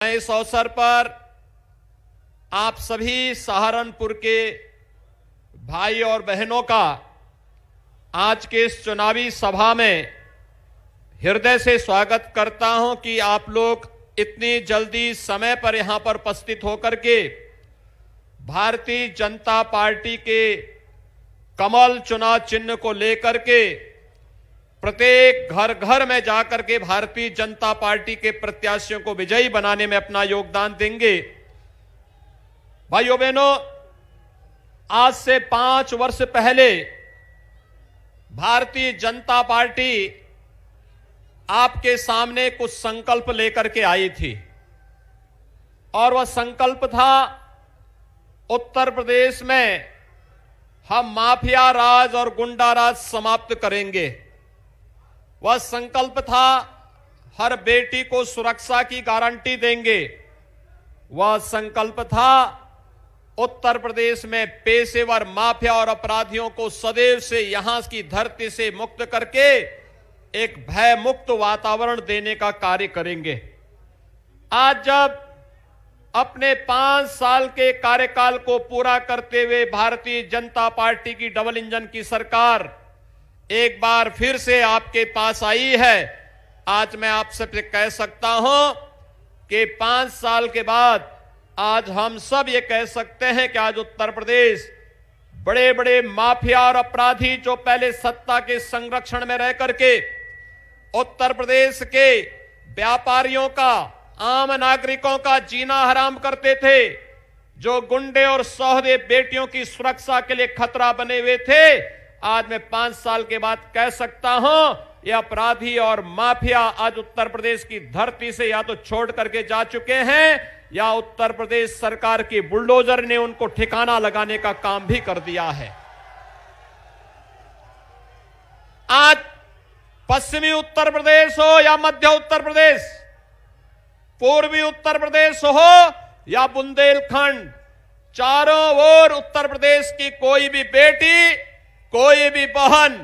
मैं इस अवसर पर आप सभी सहारनपुर के भाई और बहनों का आज के इस चुनावी सभा में हृदय से स्वागत करता हूं कि आप लोग इतनी जल्दी समय पर यहां पर उपस्थित होकर के भारतीय जनता पार्टी के कमल चुनाव चिन्ह को लेकर के प्रत्येक घर घर में जाकर के भारतीय जनता पार्टी के प्रत्याशियों को विजयी बनाने में अपना योगदान देंगे। भाइयों बहनों, आज से 5 वर्ष पहले भारतीय जनता पार्टी आपके सामने कुछ संकल्प लेकर के आई थी और वह संकल्प था उत्तर प्रदेश में हम माफिया राज और गुंडा राज समाप्त करेंगे। वह संकल्प था हर बेटी को सुरक्षा की गारंटी देंगे। वह संकल्प था उत्तर प्रदेश में पेशेवर माफिया और अपराधियों को सदैव से यहां की धरती से मुक्त करके एक भय मुक्त वातावरण देने का कार्य करेंगे। आज जब अपने 5 साल के कार्यकाल को पूरा करते हुए भारतीय जनता पार्टी की डबल इंजन की सरकार एक बार फिर से आपके पास आई है, आज मैं आप सबसे कह सकता हूं कि 5 साल के बाद आज हम सब ये कह सकते हैं कि आज उत्तर प्रदेश बड़े बड़े माफिया और अपराधी जो पहले सत्ता के संरक्षण में रह करके उत्तर प्रदेश के व्यापारियों का, आम नागरिकों का जीना हराम करते थे, जो गुंडे और सौदे बेटियों की सुरक्षा के लिए खतरा बने हुए थे, आज मैं 5 साल के बाद कह सकता हूं ये अपराधी और माफिया आज उत्तर प्रदेश की धरती से या तो छोड़ करके जा चुके हैं या उत्तर प्रदेश सरकार की बुलडोजर ने उनको ठिकाना लगाने का काम भी कर दिया है। आज पश्चिमी उत्तर प्रदेश हो या मध्य उत्तर प्रदेश, पूर्वी उत्तर प्रदेश हो या बुंदेलखंड, चारों ओर उत्तर प्रदेश की कोई भी बेटी, कोई भी बहन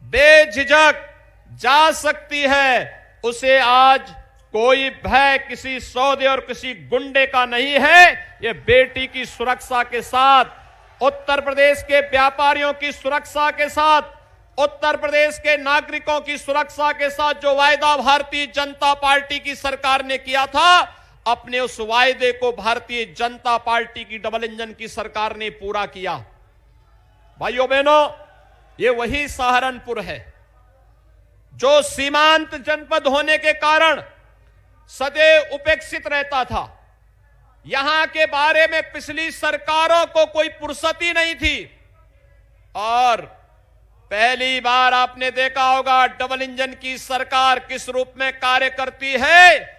बेझिझक जा सकती है। उसे आज कोई भय किसी सौदे और किसी गुंडे का नहीं है। ये बेटी की सुरक्षा के साथ, उत्तर प्रदेश के व्यापारियों की सुरक्षा के साथ, उत्तर प्रदेश के नागरिकों की सुरक्षा के साथ जो वायदा भारतीय जनता पार्टी की सरकार ने किया था, अपने उस वायदे को भारतीय जनता पार्टी की डबल इंजन की सरकार ने पूरा किया। भाइयों बहनों, ये वही सहारनपुर है जो सीमांत जनपद होने के कारण सदैव उपेक्षित रहता था। यहां के बारे में पिछली सरकारों को कोई फुर्सत ही नहीं थी और पहली बार आपने देखा होगा डबल इंजन की सरकार किस रूप में कार्य करती है।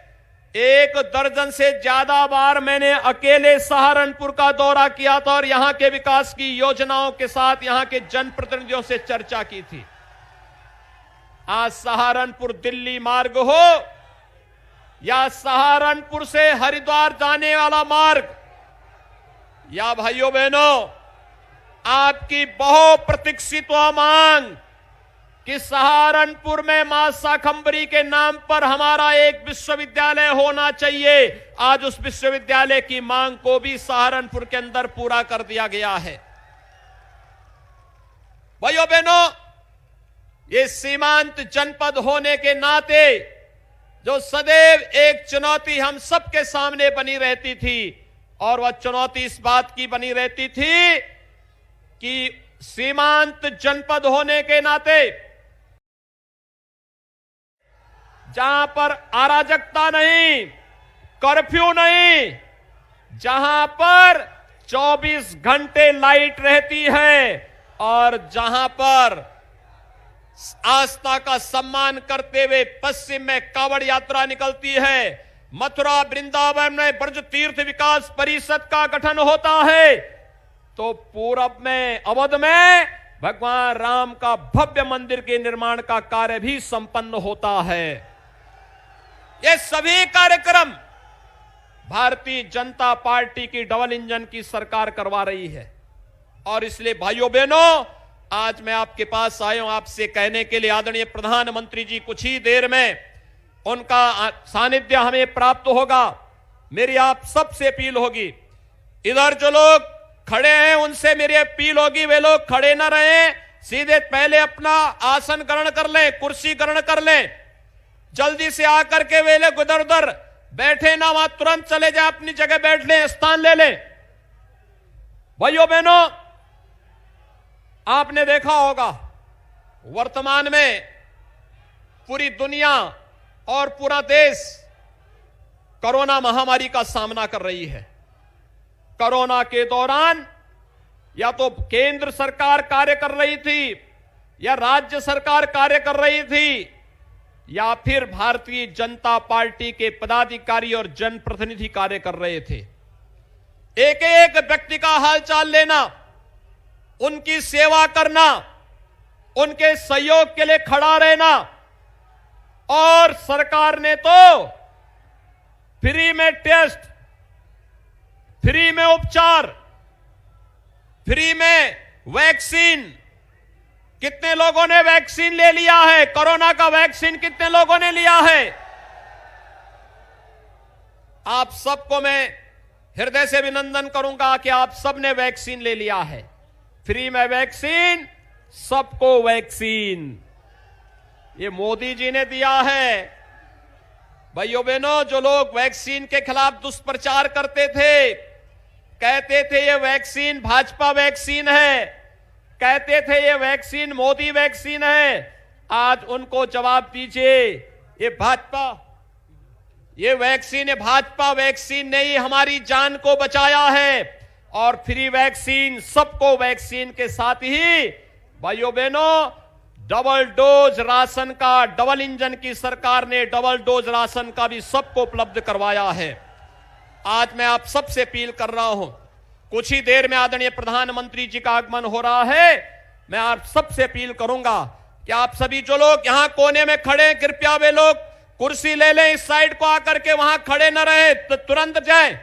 1 दर्जन से ज्यादा बार मैंने अकेले सहारनपुर का दौरा किया था और यहां के विकास की योजनाओं के साथ यहां के जनप्रतिनिधियों से चर्चा की थी। आज सहारनपुर दिल्ली मार्ग हो या सहारनपुर से हरिद्वार जाने वाला मार्ग, या भाइयों बहनों, आपकी बहुप्रतीक्षित मांग कि सहारनपुर में मां शाकंभरी के नाम पर हमारा एक विश्वविद्यालय होना चाहिए, आज उस विश्वविद्यालय की मांग को भी सहारनपुर के अंदर पूरा कर दिया गया है। भाइयों बहनों, ये सीमांत जनपद होने के नाते जो सदैव एक चुनौती हम सबके सामने बनी रहती थी, और वह चुनौती इस बात की बनी रहती थी कि सीमांत जनपद होने के नाते जहां पर अराजकता नहीं, कर्फ्यू नहीं, जहां पर 24 घंटे लाइट रहती है और जहां पर आस्था का सम्मान करते हुए पश्चिम में कांवड़ यात्रा निकलती है, मथुरा वृंदावन में ब्रज तीर्थ विकास परिषद का गठन होता है, तो पूरब में अवध में भगवान राम का भव्य मंदिर के निर्माण का कार्य भी संपन्न होता है। ये सभी कार्यक्रम भारतीय जनता पार्टी की डबल इंजन की सरकार करवा रही है। और इसलिए भाइयों बहनों, आज मैं आपके पास आया हूं आपसे कहने के लिए, आदरणीय प्रधानमंत्री जी कुछ ही देर में उनका सानिध्य हमें प्राप्त होगा। मेरी आप सबसे अपील होगी, इधर जो लोग खड़े हैं उनसे मेरी अपील होगी, वे लोग खड़े ना रहें, सीधे पहले अपना आसन ग्रहण कर लें, कुर्सी ग्रहण कर लें। जल्दी से आकर के वे लोग उधर उधर बैठे ना, वहां तुरंत चले जाए, अपनी जगह बैठ लें, स्थान ले लें। भाइयों बहनों, आपने देखा होगा वर्तमान में पूरी दुनिया और पूरा देश कोरोना महामारी का सामना कर रही है। कोरोना के दौरान या तो केंद्र सरकार कार्य कर रही थी या राज्य सरकार कार्य कर रही थी या फिर भारतीय जनता पार्टी के पदाधिकारी और जनप्रतिनिधि कार्य कर रहे थे। एक एक व्यक्ति का हालचाल लेना, उनकी सेवा करना, उनके सहयोग के लिए खड़ा रहना, और सरकार ने तो फ्री में टेस्ट, फ्री में उपचार, फ्री में वैक्सीन। कितने लोगों ने वैक्सीन ले लिया है? कोरोना का वैक्सीन कितने लोगों ने लिया है? आप सबको मैं हृदय से अभिनंदन करूंगा कि आप सबने वैक्सीन ले लिया है। फ्री में वैक्सीन, सबको वैक्सीन, ये मोदी जी ने दिया है। भाइयों बहनों, जो लोग वैक्सीन के खिलाफ दुष्प्रचार करते थे, कहते थे ये वैक्सीन भाजपा वैक्सीन है, कहते थे ये वैक्सीन मोदी वैक्सीन है, आज उनको जवाब दीजिए, ये वैक्सीन भाजपा वैक्सीन ने ही हमारी जान को बचाया है। और फ्री वैक्सीन, सबको वैक्सीन के साथ ही भाइयों बहनों डबल डोज राशन का, डबल इंजन की सरकार ने डबल डोज राशन का भी सबको उपलब्ध करवाया है। आज मैं आप सबसे अपील कर रहा हूं, कुछ ही देर में आदरणीय प्रधानमंत्री जी का आगमन हो रहा है। मैं आप सबसे अपील करूंगा कि आप सभी जो लोग यहां कोने में खड़े हैं, कृपया वे लोग कुर्सी ले लें, इस साइड को आकर के वहां खड़े न रहे, तो तुरंत जाएं।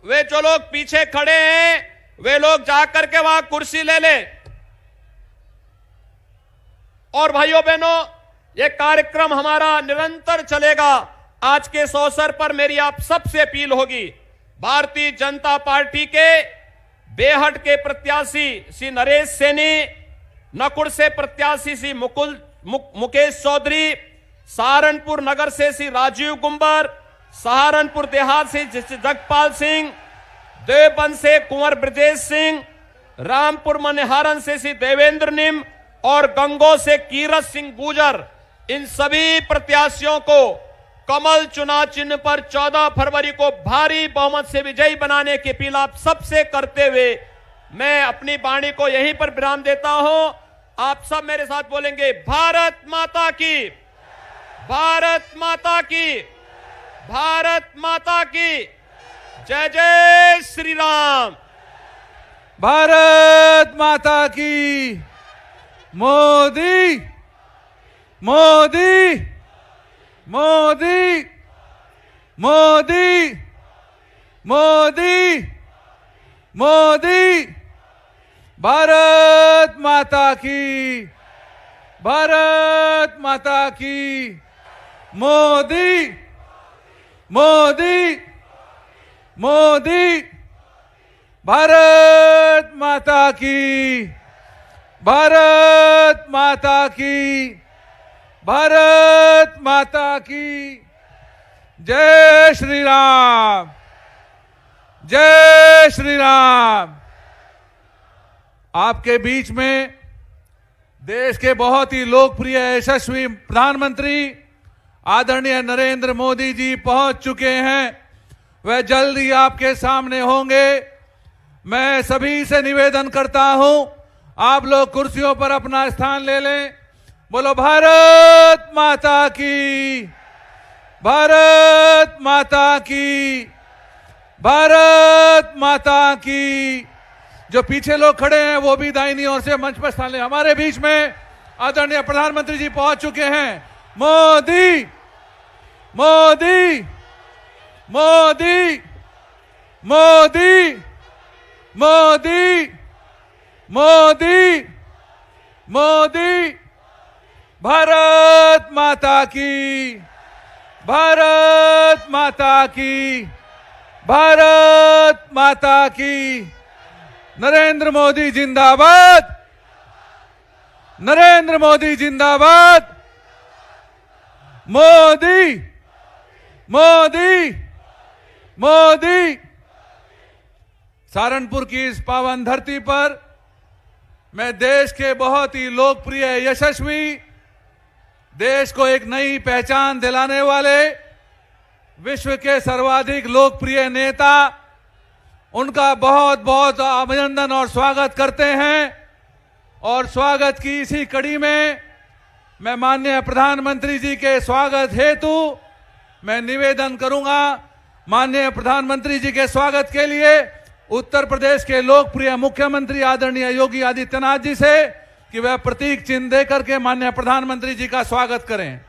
वे जो लोग पीछे खड़े हैं वे लोग जाकर के वहां कुर्सी ले लें। और भाइयों बहनों, यह कार्यक्रम हमारा निरंतर चलेगा। आज के इस अवसर पर मेरी आप सबसे अपील होगी, भारतीय जनता पार्टी के बेहट के प्रत्याशी श्री नरेश सैनी, नकुड़ से प्रत्याशी श्री मुकेश चौधरी, सहारनपुर नगर से श्री राजीव गुंबर, सहारनपुर देहात से जगपाल सिंह, देवबंद से कुंवर ब्रजेश सिंह, रामपुर मनिहारन से श्री देवेंद्र निम और गंगो से कीरत सिंह गुजर, इन सभी प्रत्याशियों को कमल चुनाव चिन्ह पर 14 फरवरी को भारी बहुमत से विजयी बनाने की अपील आप सबसे करते हुए मैं अपनी वाणी को यहीं पर विराम देता हूं। आप सब मेरे साथ बोलेंगे, भारत माता की, भारत माता की, भारत माता की जय। जय श्री राम। भारत माता की। मोदी मोदी मोदी मोदी मोदी मोदी। भारत माता की, भारत माता की। मोदी मोदी मोदी। भारत माता की, भारत माता की, भारत माता की। जय श्री राम, जय श्री राम। आपके बीच में देश के बहुत ही लोकप्रिय यशस्वी प्रधानमंत्री आदरणीय नरेंद्र मोदी जी पहुंच चुके हैं। वह जल्द ही आपके सामने होंगे। मैं सभी से निवेदन करता हूं, आप लोग कुर्सियों पर अपना स्थान ले लें। बोलो भारत माता की, भारत माता की, भारत माता की। जो पीछे लोग खड़े हैं वो भी दाहिनी ओर से मंच पर स्थान लें। हमारे बीच में आदरणीय प्रधानमंत्री जी पहुंच चुके हैं। मोदी मोदी मोदी मोदी मोदी मोदी मोदी। भारत माता की, भारत माता की, भारत माता की। नरेंद्र मोदी जिंदाबाद, नरेंद्र मोदी जिंदाबाद। मोदी मोदी मोदी। सहारनपुर की इस पावन धरती पर मैं देश के बहुत ही लोकप्रिय, यशस्वी, देश को एक नई पहचान दिलाने वाले, विश्व के सर्वाधिक लोकप्रिय नेता, उनका बहुत बहुत अभिनंदन और स्वागत करते हैं। और स्वागत की इसी कड़ी में मैं माननीय प्रधानमंत्री जी के स्वागत हेतु मैं निवेदन करूंगा। माननीय प्रधानमंत्री जी के स्वागत के लिए उत्तर प्रदेश के लोकप्रिय मुख्यमंत्री आदरणीय योगी आदित्यनाथ जी से कि वह प्रतीक चिन्ह देकर के माननीय प्रधानमंत्री जी का स्वागत करें।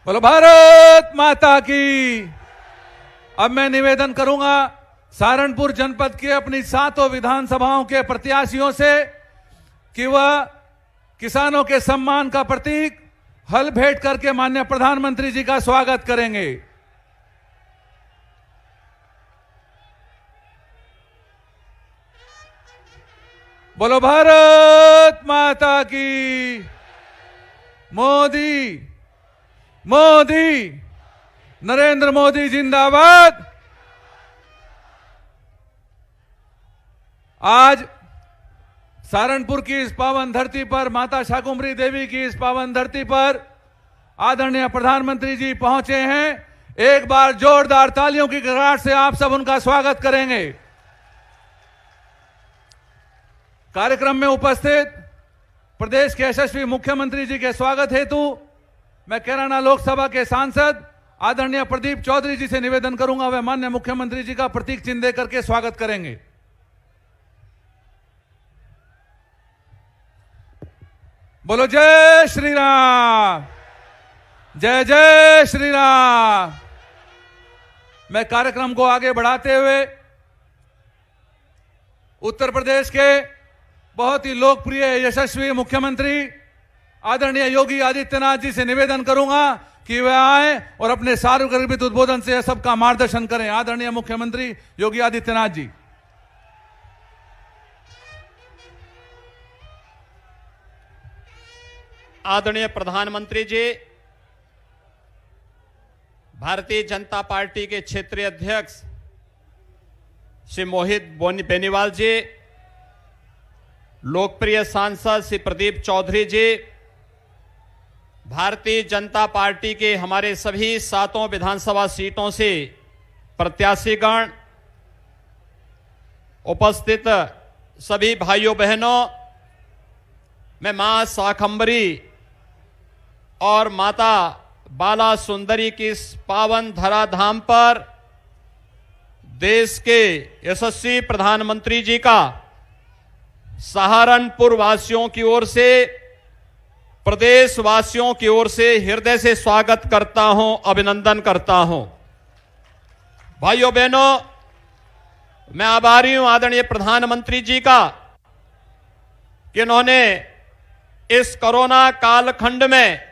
बोलो भारत माता की। अब मैं निवेदन करूंगा सहारनपुर जनपद के अपनी 7 विधानसभाओं के प्रत्याशियों से कि वह किसानों के सम्मान का प्रतीक हल भेंट करके माननीय प्रधानमंत्री जी का स्वागत करेंगे। बोलो भारत माता की। मोदी मोदी, नरेंद्र मोदी जिंदाबाद। आज सहारनपुर की इस पावन धरती पर, माता शाकुंभरी देवी की इस पावन धरती पर आदरणीय प्रधानमंत्री जी पहुंचे हैं। एक बार जोरदार तालियों की गड़गड़ाहट से आप सब उनका स्वागत करेंगे। कार्यक्रम में उपस्थित प्रदेश के यशस्वी मुख्यमंत्री जी के स्वागत हेतु मैं कैराना लोकसभा के सांसद आदरणीय प्रदीप चौधरी जी से निवेदन करूंगा, वे माननीय मुख्यमंत्री जी का प्रतीक चिन्ह देकर के स्वागत करेंगे। बोलो जय श्री राम, जय जय श्री राम। मैं कार्यक्रम को आगे बढ़ाते हुए उत्तर प्रदेश के बहुत ही लोकप्रिय, यशस्वी मुख्यमंत्री आदरणीय योगी आदित्यनाथ जी से निवेदन करूंगा कि वे आए और अपने सार्वजनिक उद्बोधन से सबका मार्गदर्शन करें। आदरणीय मुख्यमंत्री योगी आदित्यनाथ जी। आदरणीय प्रधानमंत्री जी, भारतीय जनता पार्टी के क्षेत्रीय अध्यक्ष श्री मोहित बेनीवाल जी, लोकप्रिय सांसद श्री प्रदीप चौधरी जी, भारतीय जनता पार्टी के हमारे सभी 7 विधानसभा सीटों से प्रत्याशीगण, उपस्थित सभी भाइयों बहनों, मैं मां शाकंभरी और माता बाला सुंदरी की इस पावन धराधाम पर देश के यशस्वी प्रधानमंत्री जी का सहारनपुर वासियों की ओर से, प्रदेश वासियों की ओर से हृदय से स्वागत करता हूं, अभिनंदन करता हूं। भाइयों बहनों, मैं आभारी हूं आदरणीय प्रधानमंत्री जी का कि उन्होंने इस कोरोना कालखंड में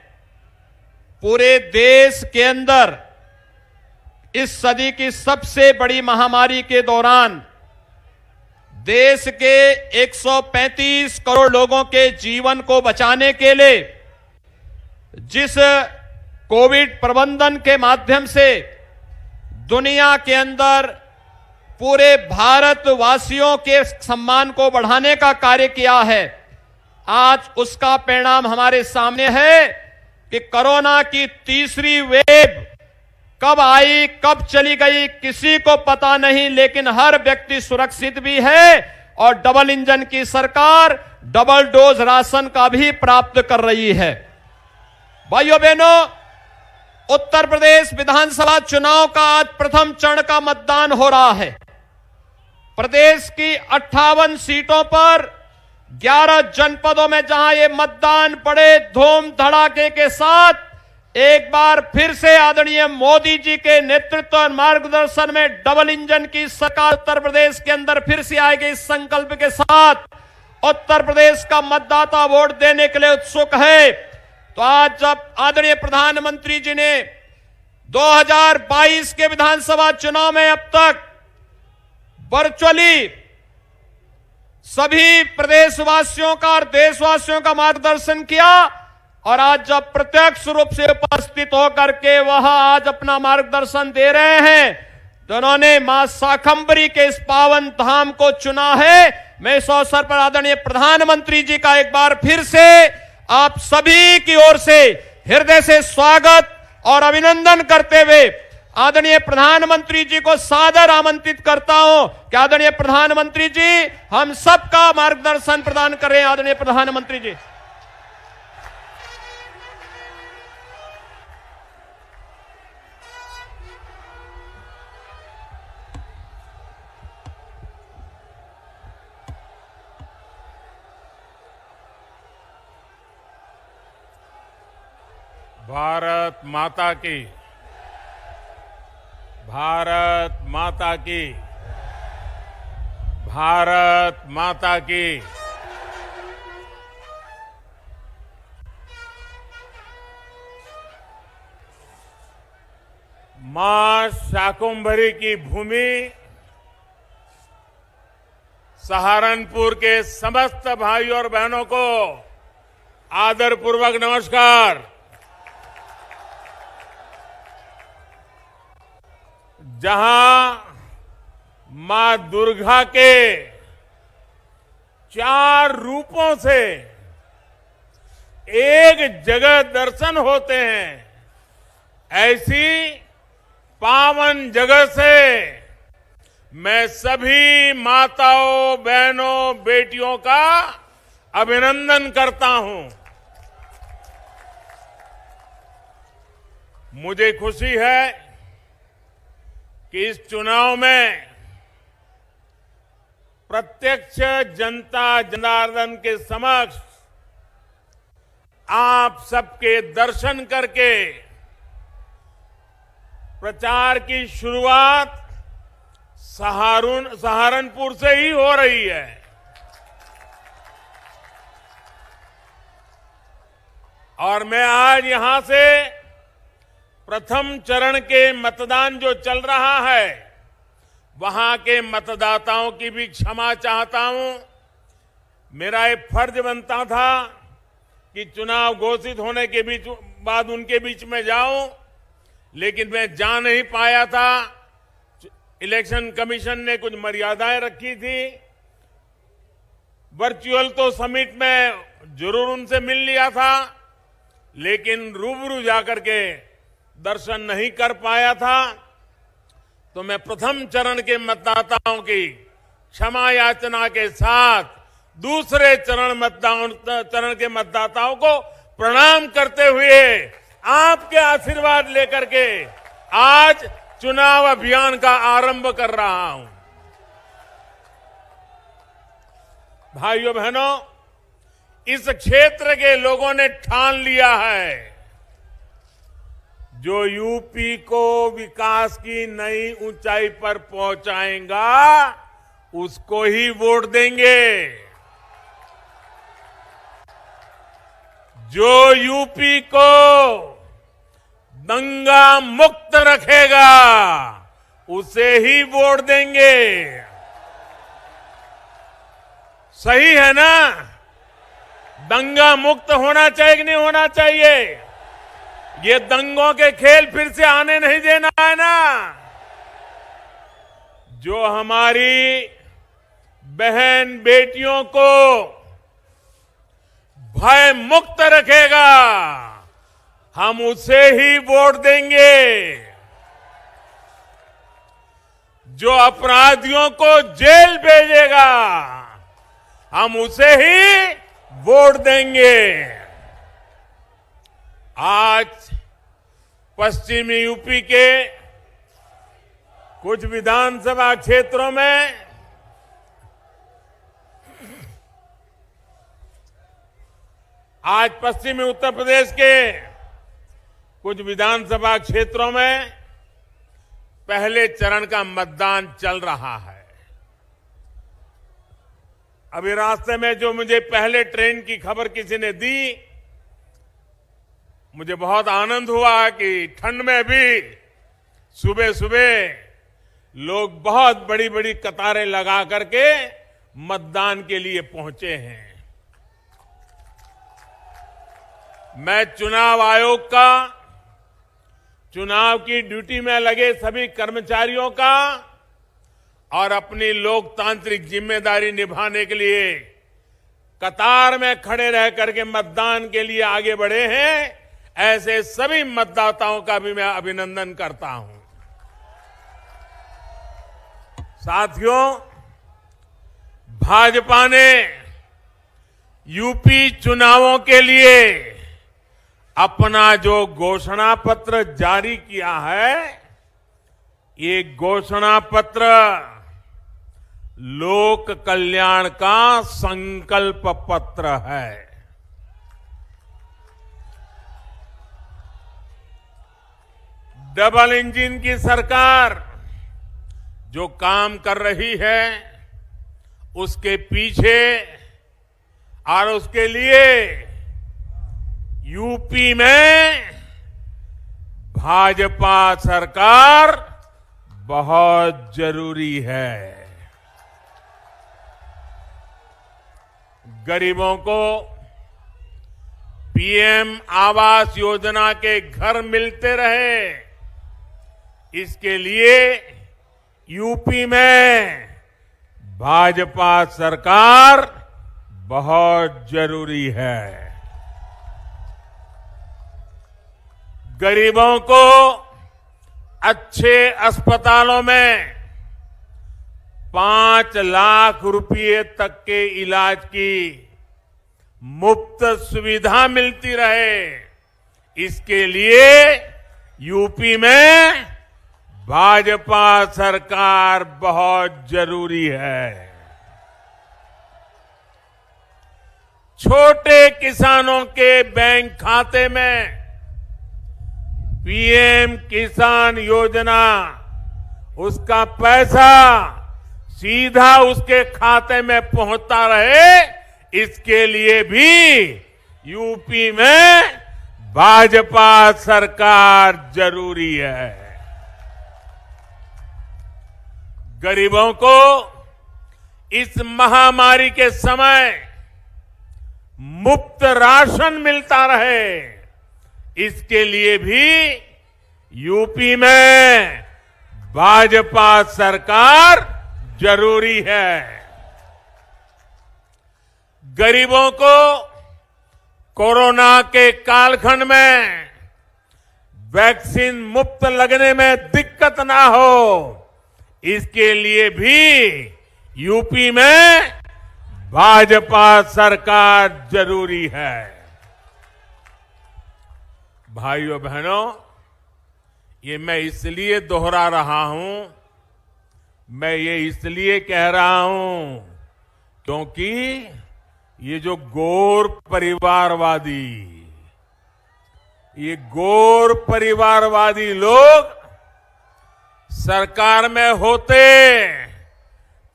पूरे देश के अंदर इस सदी की सबसे बड़ी महामारी के दौरान देश के 135 करोड़ लोगों के जीवन को बचाने के लिए जिस कोविड प्रबंधन के माध्यम से दुनिया के अंदर पूरे भारतवासियों के सम्मान को बढ़ाने का कार्य किया है, आज उसका परिणाम हमारे सामने है कि कोरोना की तीसरी वेव कब आई, कब चली गई, किसी को पता नहीं, लेकिन हर व्यक्ति सुरक्षित भी है और डबल इंजन की सरकार डबल डोज राशन का भी प्राप्त कर रही है। भाइयों बहनों, उत्तर प्रदेश विधानसभा चुनाव का आज प्रथम चरण का मतदान हो रहा है। प्रदेश की 58 सीटों पर 11 जनपदों में जहां ये मतदान बड़े धूम धड़ाके के साथ एक बार फिर से आदरणीय मोदी जी के नेतृत्व और मार्गदर्शन में डबल इंजन की सरकार उत्तर प्रदेश के अंदर फिर से आएगी। इस संकल्प के साथ उत्तर प्रदेश का मतदाता वोट देने के लिए उत्सुक है। तो आज जब आदरणीय प्रधानमंत्री जी ने 2022 के विधानसभा चुनाव में अब तक वर्चुअली सभी प्रदेशवासियों का और देशवासियों का मार्गदर्शन किया और आज जब प्रत्यक्ष रूप से उपस्थित होकर के वह आज अपना मार्गदर्शन दे रहे हैं, तो उन्होंने मां शाकंभरी के इस पावन धाम को चुना है। मैं इस अवसर पर आदरणीय प्रधानमंत्री जी का एक बार फिर से आप सभी की ओर से हृदय से स्वागत और अभिनंदन करते हुए आदरणीय प्रधानमंत्री जी को सादर आमंत्रित करता हूं कि आदरणीय प्रधानमंत्री जी हम सबका मार्गदर्शन प्रदान करें। आदरणीय प्रधानमंत्री जी। भारत माता की, भारत माता की, भारत माता की। मां शाकंभरी की भूमि सहारनपुर के समस्त भाइयों और बहनों को आदरपूर्वक नमस्कार। जहां मां दुर्गा के 4 रूपों से एक जगह दर्शन होते हैं, ऐसी पावन जगह से मैं सभी माताओं, बहनों, बेटियों का अभिनंदन करता हूं। मुझे खुशी है कि इस चुनाव में प्रत्यक्ष जनता जनार्दन के समक्ष आप सबके दर्शन करके प्रचार की शुरुआत सहारनपुर से ही हो रही है। और मैं आज यहां से प्रथम चरण के मतदान जो चल रहा है, वहां के मतदाताओं की भी क्षमा चाहता हूं। मेरा एक फर्ज बनता था कि चुनाव घोषित होने के बाद उनके बीच में जाऊं, लेकिन मैं जा नहीं पाया था। इलेक्शन कमीशन ने कुछ मर्यादाएं रखी थी। वर्चुअल तो समिट में जरूर उनसे मिल लिया था, लेकिन रूबरू जाकर के दर्शन नहीं कर पाया था। तो मैं प्रथम चरण के मतदाताओं की क्षमा याचना के साथ दूसरे चरण के मतदाताओं को प्रणाम करते हुए आपके आशीर्वाद लेकर के आज चुनाव अभियान का आरंभ कर रहा हूं। भाइयों बहनों, इस क्षेत्र के लोगों ने ठान लिया है, जो यूपी को विकास की नई ऊंचाई पर पहुंचाएगा उसको ही वोट देंगे। जो यूपी को दंगा मुक्त रखेगा उसे ही वोट देंगे। सही है ना? दंगा मुक्त होना चाहिए कि नहीं होना चाहिए? ये दंगों के खेल फिर से आने नहीं देना है ना। जो हमारी बहन बेटियों को भय मुक्त रखेगा हम उसे ही वोट देंगे। जो अपराधियों को जेल भेजेगा हम उसे ही वोट देंगे। आज पश्चिमी यूपी के कुछ विधानसभा क्षेत्रों में आज पश्चिमी उत्तर प्रदेश के कुछ विधानसभा क्षेत्रों में पहले चरण का मतदान चल रहा है। अभी रास्ते में जो मुझे पहले ट्रेन की खबर किसी ने दी, मुझे बहुत आनंद हुआ कि ठंड में भी सुबह सुबह लोग बहुत बड़ी बड़ी कतारें लगा करके मतदान के लिए पहुंचे हैं। मैं चुनाव आयोग का, चुनाव की ड्यूटी में लगे सभी कर्मचारियों का और अपनी लोकतांत्रिक जिम्मेदारी निभाने के लिए कतार में खड़े रह करके मतदान के लिए आगे बढ़े हैं, ऐसे सभी मतदाताओं का भी मैं अभिनंदन करता हूं। साथियों, भाजपा ने यूपी चुनावों के लिए अपना जो घोषणा पत्र जारी किया है, ये घोषणा पत्र लोक कल्याण का संकल्प पत्र है। डबल इंजन की सरकार जो काम कर रही है, उसके पीछे और उसके लिए यूपी में भाजपा सरकार बहुत जरूरी है। गरीबों को पीएम आवास योजना के घर मिलते रहे, इसके लिए यूपी में भाजपा सरकार बहुत जरूरी है। गरीबों को अच्छे अस्पतालों में 5 लाख रुपए तक के इलाज की मुफ्त सुविधा मिलती रहे, इसके लिए यूपी में भाजपा सरकार बहुत जरूरी है। छोटे किसानों के बैंक खाते में पीएम किसान योजना, उसका पैसा सीधा उसके खाते में पहुंचता रहे, इसके लिए भी यूपी में भाजपा सरकार जरूरी है। गरीबों को इस महामारी के समय मुफ्त राशन मिलता रहे, इसके लिए भी यूपी में भाजपा सरकार जरूरी है। गरीबों को कोरोना के कालखंड में वैक्सीन मुफ्त लगने में दिक्कत ना हो, इसके लिए भी यूपी में भाजपा सरकार जरूरी है। भाइयों बहनों, ये मैं इसलिए दोहरा रहा हूं, मैं ये इसलिए कह रहा हूं क्योंकि ये जो गोर परिवारवादी लोग सरकार में होते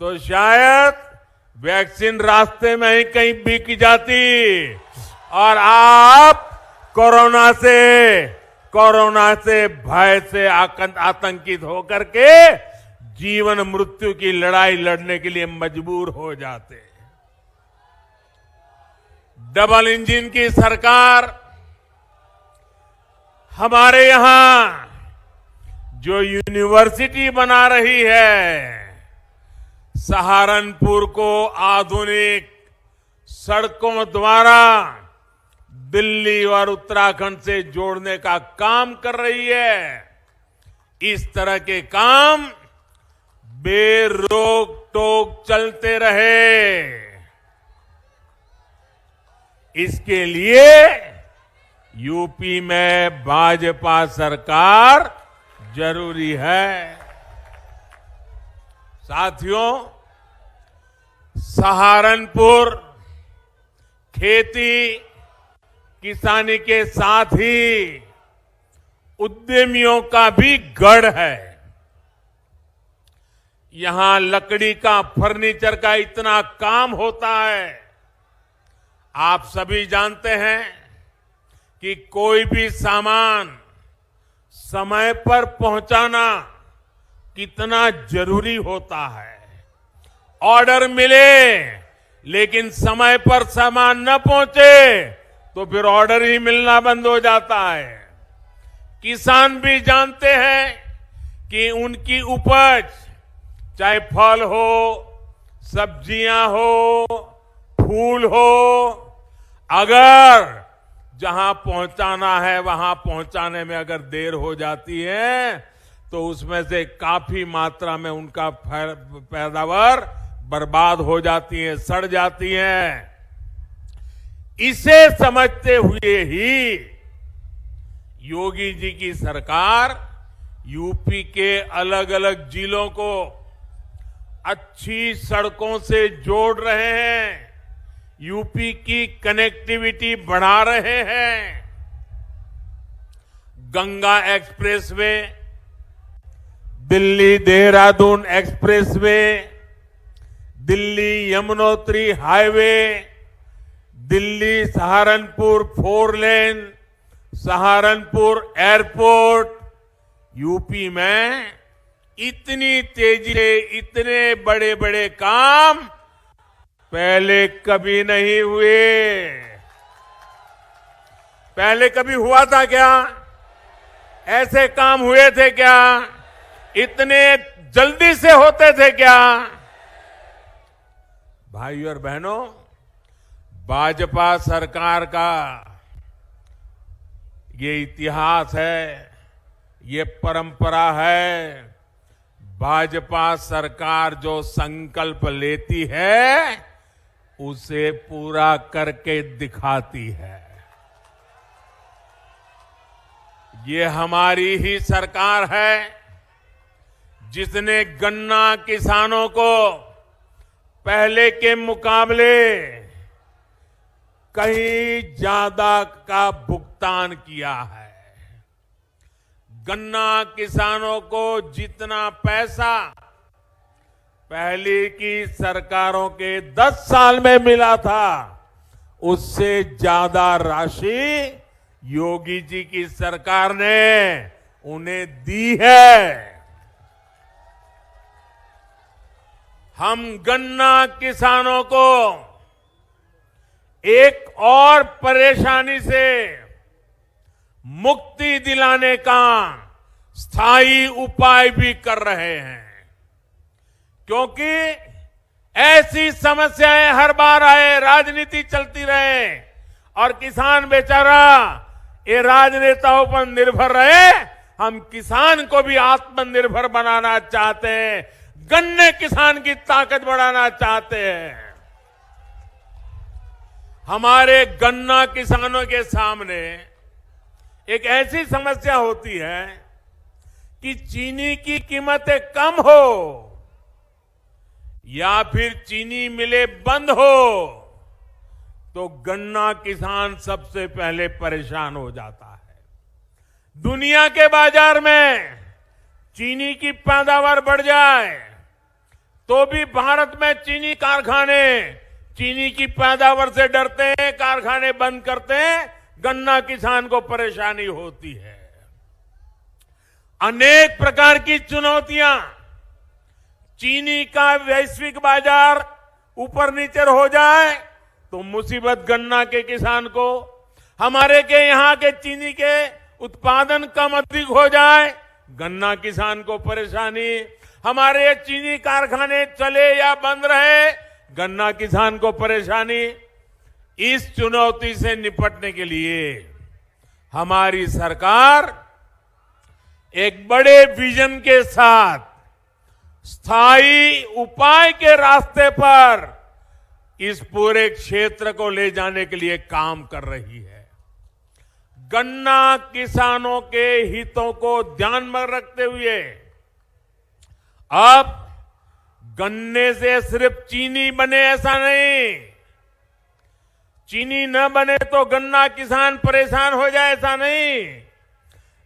तो शायद वैक्सीन रास्ते में ही कहीं बिक जाती और आप कोरोना से भय से आतंकित होकर के जीवन मृत्यु की लड़ाई लड़ने के लिए मजबूर हो जाते। डबल इंजन की सरकार हमारे यहां जो यूनिवर्सिटी बना रही है, सहारनपुर को आधुनिक सड़कों द्वारा दिल्ली और उत्तराखंड से जोड़ने का काम कर रही है, इस तरह के काम बेरोक टोक चलते रहे, इसके लिए यूपी में भाजपा सरकार जरूरी है। साथियों, सहारनपुर खेती किसानी के साथ ही उद्यमियों का भी गढ़ है। यहां लकड़ी का, फर्नीचर का इतना काम होता है। आप सभी जानते हैं कि कोई भी सामान समय पर पहुंचाना कितना जरूरी होता है। ऑर्डर मिले लेकिन समय पर सामान न पहुंचे तो फिर ऑर्डर ही मिलना बंद हो जाता है। किसान भी जानते हैं कि उनकी उपज, चाहे फल हो, सब्जियां हो, फूल हो, अगर जहां पहुंचाना है वहां पहुंचाने में अगर देर हो जाती है तो उसमें से काफी मात्रा में उनका पैदावार बर्बाद हो जाती है, सड़ जाती है। इसे समझते हुए ही योगी जी की सरकार यूपी के अलग अलग जिलों को अच्छी सड़कों से जोड़ रहे हैं, यूपी की कनेक्टिविटी बढ़ा रहे हैं। Ganga expressway, Delhi Dehradun expressway, Delhi Yamunotri highway, Delhi Saharanpur 4 लेन, सहारनपुर एयरपोर्ट, यूपी में इतनी तेजी से इतने बड़े बड़े काम पहले कभी नहीं हुए। पहले कभी हुआ था क्या? ऐसे काम हुए थे क्या? इतने जल्दी से होते थे क्या? भाइयों और बहनों, भाजपा सरकार का ये इतिहास है, ये परंपरा है। भाजपा सरकार जो संकल्प लेती है उसे पूरा करके दिखाती है। ये हमारी ही सरकार है जिसने गन्ना किसानों को पहले के मुकाबले कहीं ज्यादा का भुगतान किया है। गन्ना किसानों को जितना पैसा पहले की सरकारों के 10 साल में मिला था, उससे ज्यादा राशि योगी जी की सरकार ने उन्हें दी है। हम गन्ना किसानों को एक और परेशानी से मुक्ति दिलाने का स्थायी उपाय भी कर रहे हैं, क्योंकि ऐसी समस्याएं हर बार आए, राजनीति चलती रहे और किसान बेचारा ये राजनेताओं पर निर्भर रहे। हम किसान को भी आत्मनिर्भर बनाना चाहते हैं, गन्ने किसान की ताकत बढ़ाना चाहते हैं। हमारे गन्ना किसानों के सामने एक ऐसी समस्या होती है कि चीनी की कीमतें कम हो या फिर चीनी मिलें बंद हो तो गन्ना किसान सबसे पहले परेशान हो जाता है। दुनिया के बाजार में चीनी की पैदावार बढ़ जाए तो भी भारत में चीनी कारखाने चीनी की पैदावार से डरते हैं, कारखाने बंद करते हैं, गन्ना किसान को परेशानी होती है। अनेक प्रकार की चुनौतियां, चीनी का वैश्विक बाजार ऊपर नीचे हो जाए तो मुसीबत गन्ना के किसान को, हमारे के यहां के चीनी के उत्पादन कम अधिक हो जाए गन्ना किसान को परेशानी, हमारे चीनी कारखाने चले या बंद रहे गन्ना किसान को परेशानी। इस चुनौती से निपटने के लिए हमारी सरकार एक बड़े विजन के साथ स्थायी उपाय के रास्ते पर इस पूरे क्षेत्र को ले जाने के लिए काम कर रही है। गन्ना किसानों के हितों को ध्यान में रखते हुए अब गन्ने से सिर्फ चीनी बने ऐसा नहीं, चीनी न बने तो गन्ना किसान परेशान हो जाए ऐसा नहीं,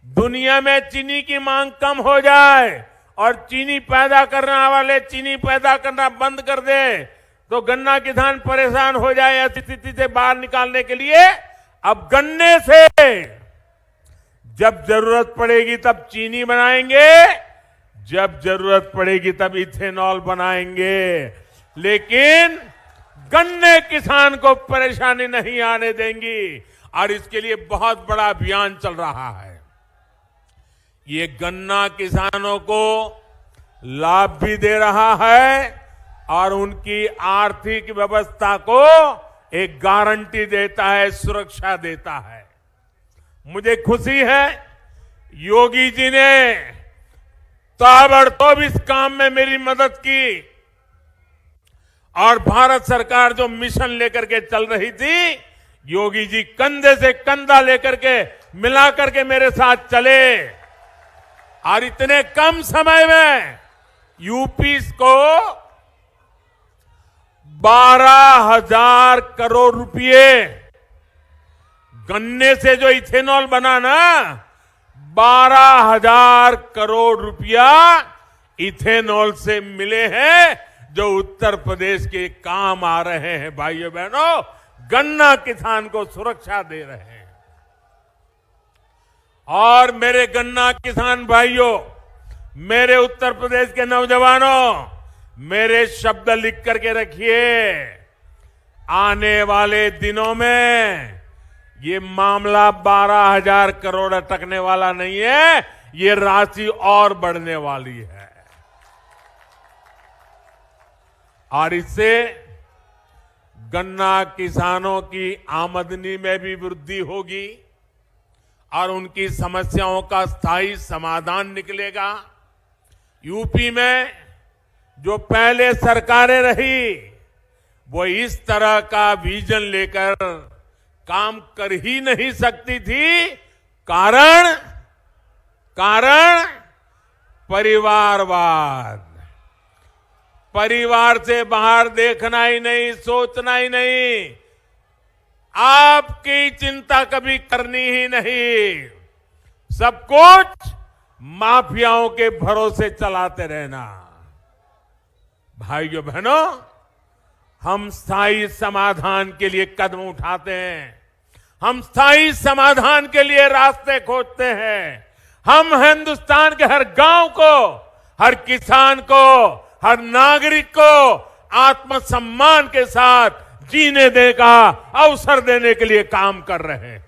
दुनिया में चीनी की मांग कम हो जाए और चीनी पैदा करने वाले चीनी पैदा करना बंद कर दे तो गन्ना किसान परेशान हो जाए। ऐसी स्थिति से बाहर निकालने के लिए अब गन्ने से जब जरूरत पड़ेगी तब चीनी बनाएंगे, जब जरूरत पड़ेगी तब इथेनॉल बनाएंगे, लेकिन गन्ने किसान को परेशानी नहीं आने देंगी। और इसके लिए बहुत बड़ा अभियान चल रहा है। ये गन्ना किसानों को लाभ भी दे रहा है और उनकी आर्थिक व्यवस्था को एक गारंटी देता है, सुरक्षा देता है। मुझे खुशी है योगी जी ने ताबड़तोड़ इस काम में मेरी मदद की और भारत सरकार जो मिशन लेकर के चल रही थी, योगी जी कंधे से कंधा लेकर के मिलाकर के मेरे साथ चले और इतने कम समय में यूपी को 12,000 करोड़ रुपए गन्ने से जो इथेनॉल बना ना, 12,000 करोड़ रुपया इथेनॉल से मिले हैं जो उत्तर प्रदेश के काम आ रहे हैं। भाइयों बहनों, गन्ना किसान को सुरक्षा दे रहे हैं। और मेरे गन्ना किसान भाइयों, मेरे उत्तर प्रदेश के नौजवानों, मेरे शब्द लिख करके रखिए। आने वाले दिनों में ये मामला 12,000 करोड़ अटकने वाला नहीं है, ये राशि और बढ़ने वाली है। और इससे गन्ना किसानों की आमदनी में भी वृद्धि होगी और उनकी समस्याओं का स्थायी समाधान निकलेगा। यूपी में जो पहले सरकारें रही वो इस तरह का विजन लेकर काम कर ही नहीं सकती थी। कारण परिवारवाद, परिवार से बाहर देखना ही नहीं, सोचना ही नहीं, आपकी चिंता कभी करनी ही नहीं, सब कुछ माफियाओं के भरोसे चलाते रहना। भाइयों बहनों, हम स्थायी समाधान के लिए कदम उठाते हैं, हम स्थायी समाधान के लिए रास्ते खोजते हैं। हम हिंदुस्तान के हर गांव को, हर किसान को, हर नागरिक को आत्मसम्मान के साथ जीने देने का अवसर देने के लिए काम कर रहे हैं।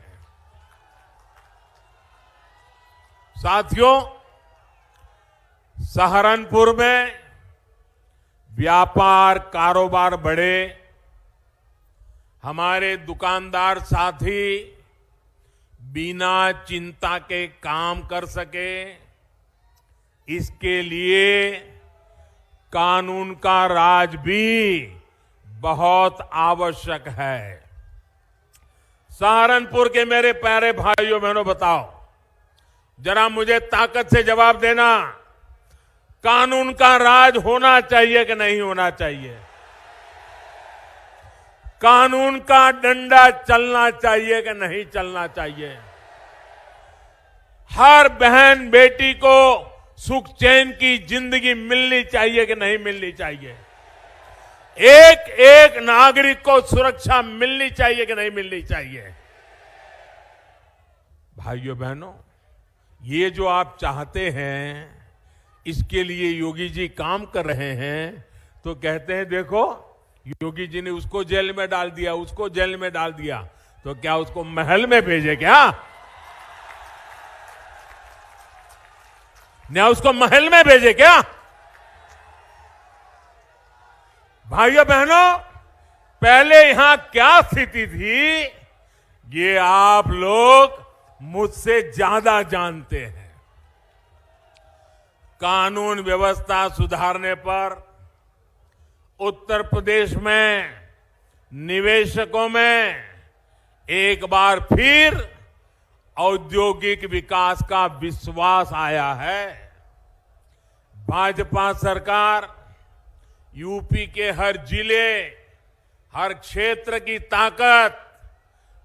साथियों, सहारनपुर में व्यापार कारोबार बढ़े, हमारे दुकानदार साथी बिना चिंता के काम कर सके, इसके लिए कानून का राज भी बहुत आवश्यक है। सहारनपुर के मेरे प्यारे भाइयों बहनों, बताओ जरा मुझे ताकत से जवाब देना, कानून का राज होना चाहिए कि नहीं होना चाहिए? कानून का डंडा चलना चाहिए कि नहीं चलना चाहिए? हर बहन बेटी को सुख चैन की जिंदगी मिलनी चाहिए कि नहीं मिलनी चाहिए? एक एक नागरिक को सुरक्षा मिलनी चाहिए कि नहीं मिलनी चाहिए? भाइयों बहनों, ये जो आप चाहते हैं, इसके लिए योगी जी काम कर रहे हैं। तो कहते हैं देखो, योगी जी ने उसको जेल में डाल दिया, उसको जेल में डाल दिया, तो क्या उसको महल में भेजे क्या? क्या उसको महल में भेजे क्या? भाइयों बहनों, पहले यहां क्या स्थिति थी, ये आप लोग मुझसे ज्यादा जानते हैं। कानून व्यवस्था सुधारने पर उत्तर प्रदेश में निवेशकों में एक बार फिर औद्योगिक विकास का विश्वास आया है। भाजपा सरकार यूपी के हर जिले, हर क्षेत्र की ताकत,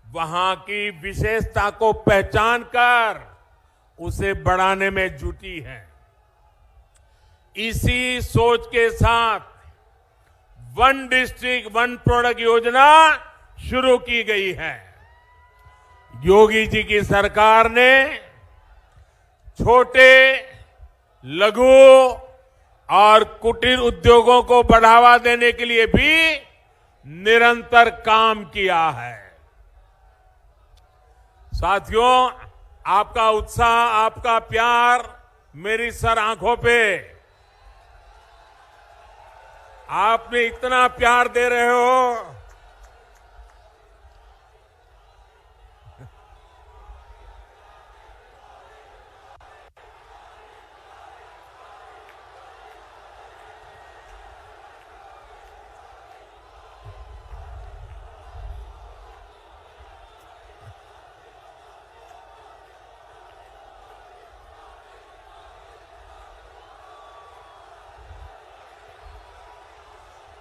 वहां की विशेषता को पहचान कर उसे बढ़ाने में जुटी है। इसी सोच के साथ वन डिस्ट्रिक्ट वन प्रोडक्ट योजना शुरू की गई है। योगी जी की सरकार ने छोटे, लघु और कुटीर उद्योगों को बढ़ावा देने के लिए भी निरंतर काम किया है। साथियों, आपका उत्साह, आपका प्यार मेरी सर आंखों पे, आपने इतना प्यार दे रहे हो।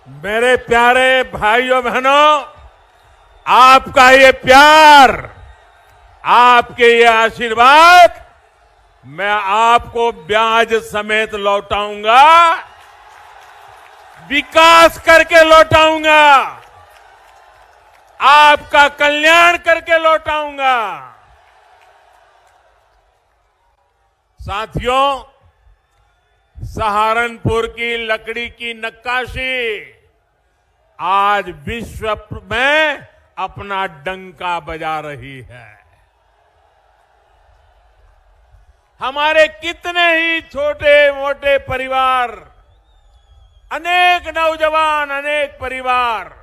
मेरे प्यारे भाइयों बहनों, आपका ये प्यार, आपके ये आशीर्वाद मैं आपको ब्याज समेत लौटाऊंगा, विकास करके लौटाऊंगा, आपका कल्याण करके लौटाऊंगा। साथियों, सहारनपुर की लकड़ी की नक्काशी आज विश्व में अपना डंका बजा रही है। हमारे कितने ही छोटे मोटे परिवार, अनेक नौजवान, अनेक परिवार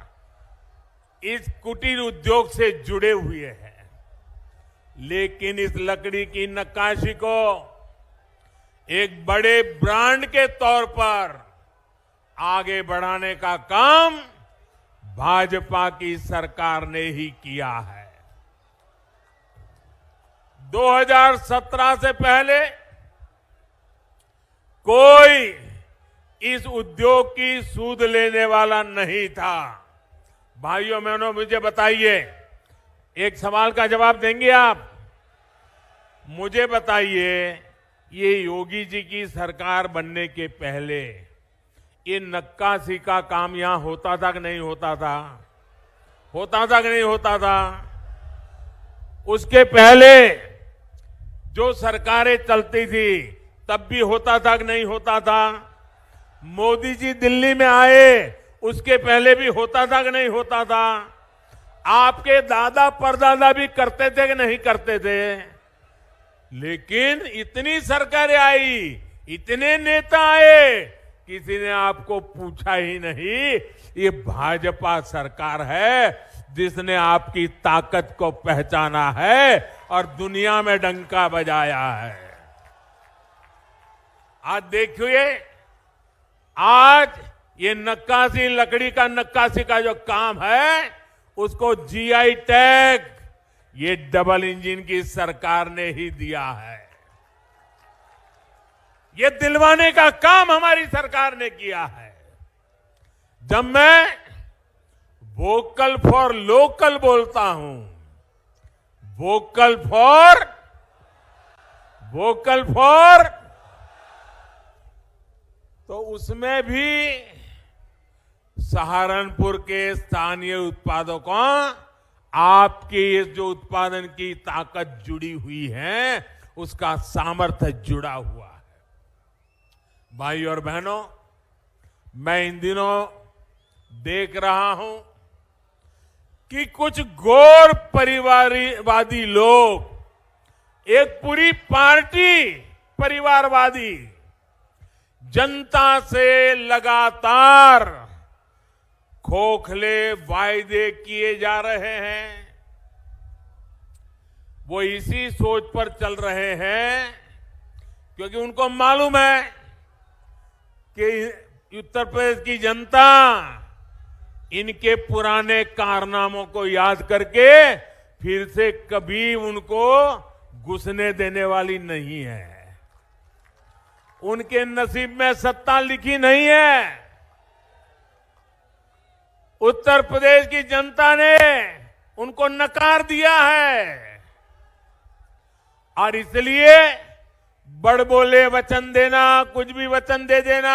इस कुटीर उद्योग से जुड़े हुए हैं, लेकिन इस लकड़ी की नक्काशी को एक बड़े ब्रांड के तौर पर आगे बढ़ाने का काम भाजपा की सरकार ने ही किया है। 2017 से पहले कोई इस उद्योग की सूद लेने वाला नहीं था। भाइयों बहनों, मुझे बताइए, एक सवाल का जवाब देंगे आप? मुझे बताइए, ये योगी जी की सरकार बनने के पहले ये नक्काशी का काम यहां होता था कि नहीं होता था? होता था कि नहीं होता था? उसके पहले जो सरकारें चलती थी तब भी होता था कि नहीं होता था? मोदी जी दिल्ली में आए उसके पहले भी होता था कि नहीं होता था? आपके दादा परदादा भी करते थे कि नहीं करते थे? लेकिन इतनी सरकारें आई, इतने नेता आए, किसी ने आपको पूछा ही नहीं। ये भाजपा सरकार है जिसने आपकी ताकत को पहचाना है और दुनिया में डंका बजाया है। आज देखिए, आज ये नक्काशी, लकड़ी का नक्काशी का जो काम है, उसको जीआई टैग ये डबल इंजन की सरकार ने ही दिया है। ये दिलवाने का काम हमारी सरकार ने किया है। जब मैं वोकल फॉर लोकल बोलता हूं, वोकल फॉर तो उसमें भी सहारनपुर के स्थानीय उत्पादों को आपके जो उत्पादन की ताकत जुड़ी हुई है, उसका सामर्थ्य जुड़ा हुआ है। भाई और बहनों, मैं इन दिनों देख रहा हूं कि कुछ गैर परिवारवादी लोग, एक पूरी पार्टी परिवारवादी, जनता से लगातार खोखले वायदे किए जा रहे हैं। वो इसी सोच पर चल रहे हैं क्योंकि उनको मालूम है कि उत्तर प्रदेश की जनता इनके पुराने कारनामों को याद करके फिर से कभी उनको घुसने देने वाली नहीं है। उनके नसीब में सत्ता लिखी नहीं है। उत्तर प्रदेश की जनता ने उनको नकार दिया है। और इसलिए बड़बोले वचन देना, कुछ भी वचन दे देना,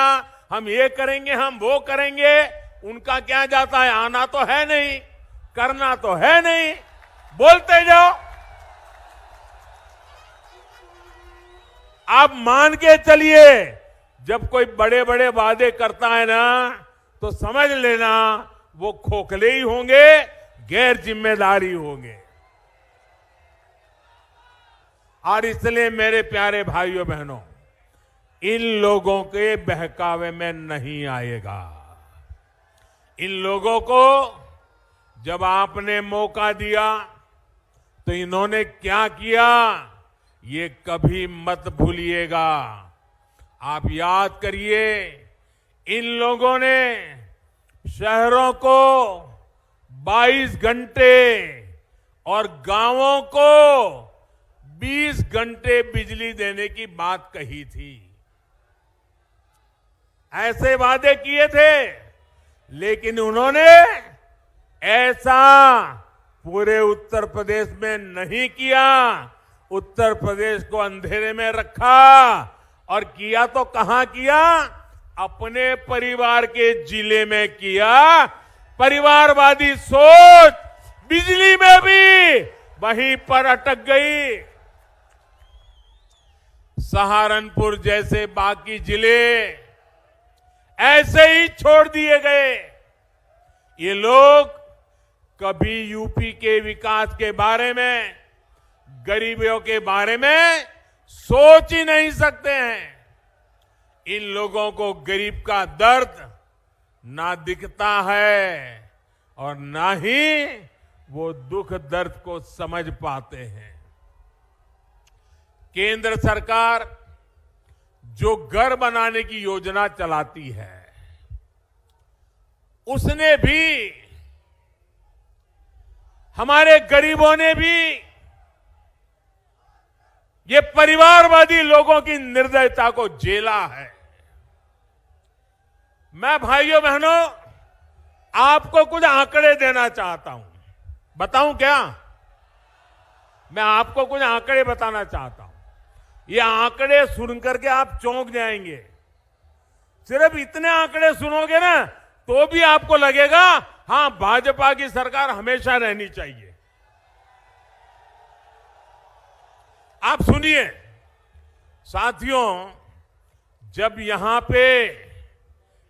हम ये करेंगे, हम वो करेंगे, उनका क्या जाता है? आना तो है नहीं, करना तो है नहीं, बोलते जाओ। आप मान के चलिए, जब कोई बड़े बड़े वादे करता है ना, तो समझ लेना वो खोखले ही होंगे, गैर जिम्मेदारी होंगे। और इसलिए मेरे प्यारे भाइयों बहनों, इन लोगों के बहकावे में नहीं आएगा। इन लोगों को जब आपने मौका दिया तो इन्होंने क्या किया, ये कभी मत भूलिएगा। आप याद करिए, इन लोगों ने शहरों को 22 घंटे और गांवों को 20 घंटे बिजली देने की बात कही थी। ऐसे वादे किए थे, लेकिन उन्होंने ऐसा पूरे उत्तर प्रदेश में नहीं किया। उत्तर प्रदेश को अंधेरे में रखा, और किया तो कहां किया? अपने परिवार के जिले में किया। परिवारवादी सोच बिजली में भी वहीं पर अटक गई। सहारनपुर जैसे बाकी जिले ऐसे ही छोड़ दिए गए। ये लोग कभी यूपी के विकास के बारे में, गरीबों के बारे में सोच ही नहीं सकते हैं। इन लोगों को गरीब का दर्द ना दिखता है और ना ही वो दुख दर्द को समझ पाते हैं। केंद्र सरकार जो घर बनाने की योजना चलाती है, उसने भी, हमारे गरीबों ने भी ये परिवारवादी लोगों की निर्दयता को झेला है। मैं भाइयों बहनों आपको कुछ आंकड़े देना चाहता हूं। बताऊं क्या? मैं आपको कुछ आंकड़े बताना चाहता हूं। ये आंकड़े सुन करके आप चौंक जाएंगे। सिर्फ इतने आंकड़े सुनोगे ना, तो भी आपको लगेगा हां, भाजपा की सरकार हमेशा रहनी चाहिए। आप सुनिए साथियों, जब यहां पे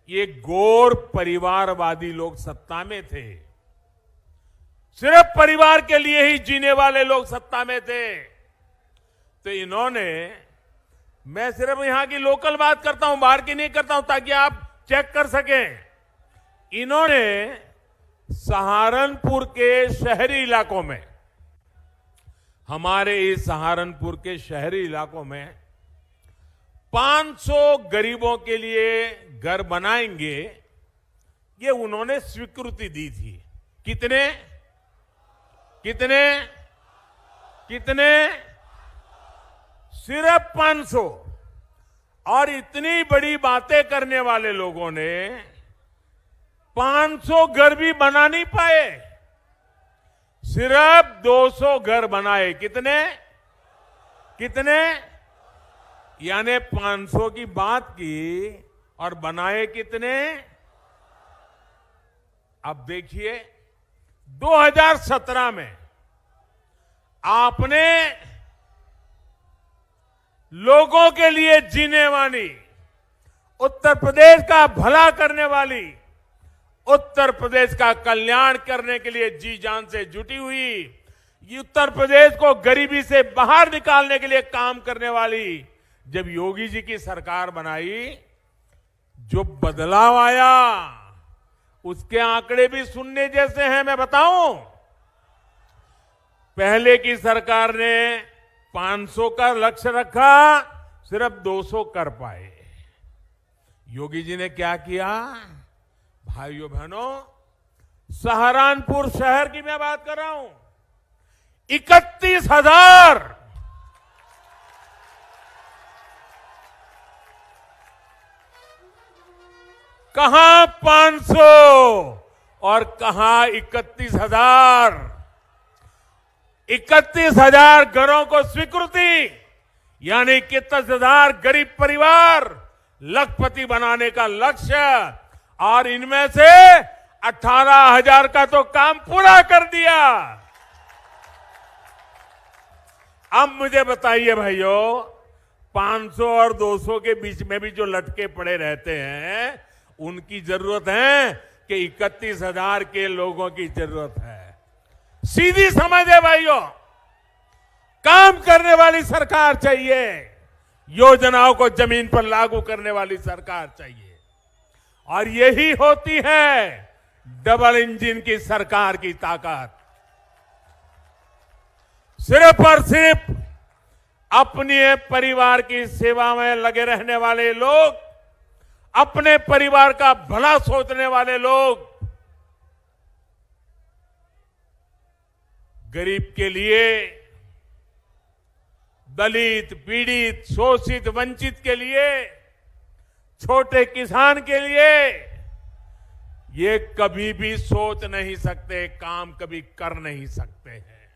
ये गौर परिवारवादी लोग सत्ता में थे, सिर्फ परिवार के लिए ही जीने वाले लोग सत्ता में थे, तो इन्होंने, मैं सिर्फ यहां की लोकल बात करता हूं, बाहर की नहीं करता हूं, ताकि आप चेक कर सकें। इन्होंने सहारनपुर के शहरी इलाकों में, हमारे इस सहारनपुर के शहरी इलाकों में 500 गरीबों के लिए घर बनाएंगे, ये उन्होंने स्वीकृति दी थी। कितने कितने कितने? सिर्फ 500। और इतनी बड़ी बातें करने वाले लोगों ने 500 घर भी बना नहीं पाए, सिर्फ 200 घर बनाए। कितने कितने? यानी 500 की बात की और बनाए कितने? अब देखिए, 2017 में आपने लोगों के लिए जीने वाली, उत्तर प्रदेश का भला करने वाली, उत्तर प्रदेश का कल्याण करने के लिए जी जान से जुटी हुई, उत्तर प्रदेश को गरीबी से बाहर निकालने के लिए काम करने वाली, जब योगी जी की सरकार बनाई, जो बदलाव आया, उसके आंकड़े भी सुनने जैसे हैं। मैं बताऊं, पहले की सरकार ने 500 का लक्ष्य रखा, सिर्फ 200 कर पाए। योगी जी ने क्या किया? भाइयों बहनों, सहारनपुर शहर की मैं बात कर रहा हूं, 31,000 कहां 500 और कहां 31,000। 31,000 घरों को स्वीकृति, यानी 31,000 गरीब परिवार लखपति बनाने का लक्ष्य, और इनमें से 18,000 का तो काम पूरा कर दिया। अब मुझे बताइए भाइयों, 500 और 200 के बीच में भी जो लटके पड़े रहते हैं, उनकी जरूरत है कि 31,000 के लोगों की जरूरत है। सीधी समझ है भाइयों, काम करने वाली सरकार चाहिए, योजनाओं को जमीन पर लागू करने वाली सरकार चाहिए, और यही होती है डबल इंजन की सरकार की ताकत। सिर्फ और सिर्फ अपने परिवार की सेवा में लगे रहने वाले लोग, अपने परिवार का भला सोचने वाले लोग, गरीब के लिए, दलित, पीड़ित, शोषित, वंचित के लिए, छोटे किसान के लिए ये कभी भी सोच नहीं सकते, काम कभी कर नहीं सकते हैं।